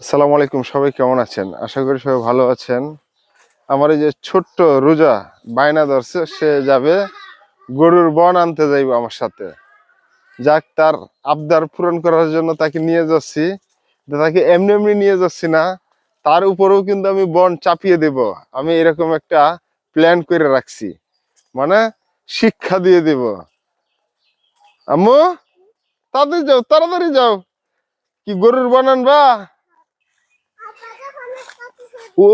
আসসালামু আলাইকুম, সবাই কেমন আছেন? আশা করি সবাই ভালো আছেন। আমার এই যে ছোট্ট রোজা বায়না ধরছে, সে যাবে গরুর বন আনতে যাইব আমার সাথে। যাক, তার আবদার পূরণ করার জন্য তাকে নিয়ে যাচ্ছি। তাকে এমনি এমনি নিয়ে যাচ্ছি না, তার উপরেও কিন্তু আমি বন চাপিয়ে দেব। আমি এরকম একটা প্ল্যান করে রাখছি, মানে শিক্ষা দিয়ে দেব। আম্মু, তাড়াতাড়ি যাও, তাড়াতাড়ি যাও। কি গরুর বন আনবা? ও,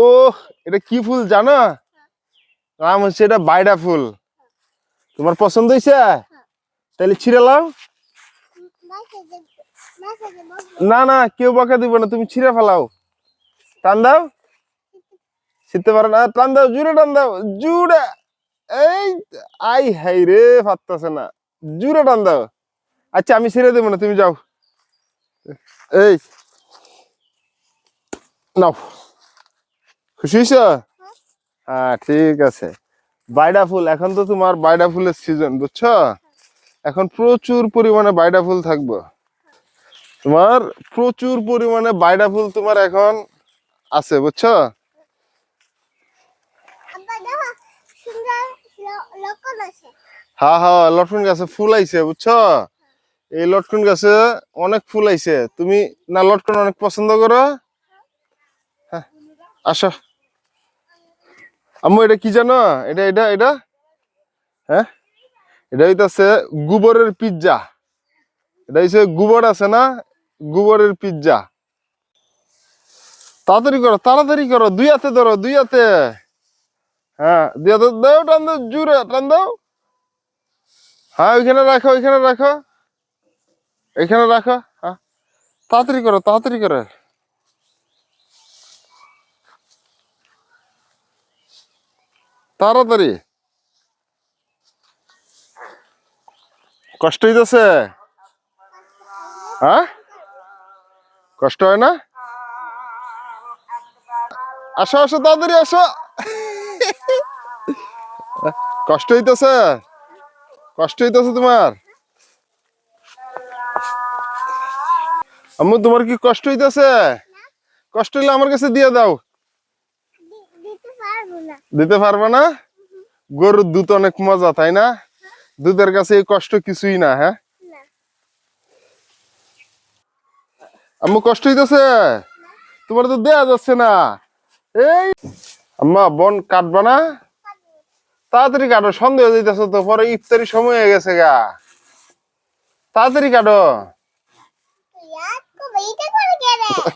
এটা কি ফুল জানো? নাম হচ্ছে এটা বাইডা ফুল। তোমার পছন্দ হয়েছে? তাহলে ছিঁড়ে লাও। না না, কেউ বকা দিব না, তুমি ছিঁড়ে ফেলাও। টান দাও। ছিঁড়তে পারো না? টান দাও, জুড়ে টান দাও, জুড়ে। এই, আই হাই রে, পারতেছে না। জুড়ে টান দাও। আচ্ছা, আমি ছিঁড়ে দেবো না, তুমি যাও। এই নাও। খুশি হয়েছ? হ্যাঁ, ঠিক আছে। বাইডা ফুল, এখন তো তোমার বাইডা ফুলের সিজন, বুঝছো? এখন প্রচুর পরিমাণে বাইডা ফুল থাকবো। তোমার প্রচুর পরিমাণে বাইডা ফুল তোমার এখন আছে, বুঝছো? হ্যাঁ হ্যাঁ, লটকন গাছে ফুল আইছে, বুঝছো? এই লটকন গাছে অনেক ফুল আইছে। তুমি না লটকন অনেক পছন্দ করো? হ্যাঁ, আসো। আম্মু, এটা কি জানো? এটা এটা এটা হ্যাঁ, এটা হইতাছে গোবরের পিৎজা। এটা হইছে গোবর আছে না, গোবরের পিৎজা। তাড়াতাড়ি করো, তাড়াতাড়ি করো, দুই হাতে ধরো, দুই হাতে। হ্যাঁ, দুই হাতে দাও, টান দাও, জুড়ে টান দাও। হ্যাঁ, ওইখানে রাখো, ওইখানে রাখো, এখানে রাখো। হ্যাঁ, তাড়াতাড়ি করো, তাড়াতাড়ি করো। তাড়াতাড়ি। কষ্ট হইতেছে? হ্যাঁ, কষ্ট হয় না? আসো আসো, তাড়াতাড়ি আসো। কষ্ট হইতেছে? কষ্ট হইতেছে তোমার? আম্মু, তোমার কি কষ্ট হইতেছে? কষ্ট হইলে আমার কাছে দিয়ে দাও। দিতে পারবে না? গরুর দুধ অনেক মজা, তাই না? দুধের কাছে এই কষ্ট কিছুই না। হ্যাঁ আম্মু, কষ্ট হইতেছে? তোমার তো দেয়া যাচ্ছে না। এই আম্মা, বন কাটবা না? তাড়াতাড়ি কাটো, সন্দেহ হয়ে যাইতেছে তো, পরে ইফতারি সময় হয়ে গেছে গা। তাড়াতাড়ি কাটো।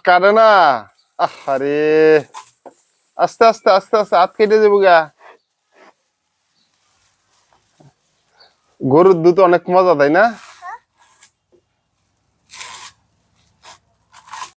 কাটে না? আরে, আস্তে আস্তে আস্তে আস্তে হাত কেটে যাবো গা। গরুর দুধ অনেক মজা, তাই না?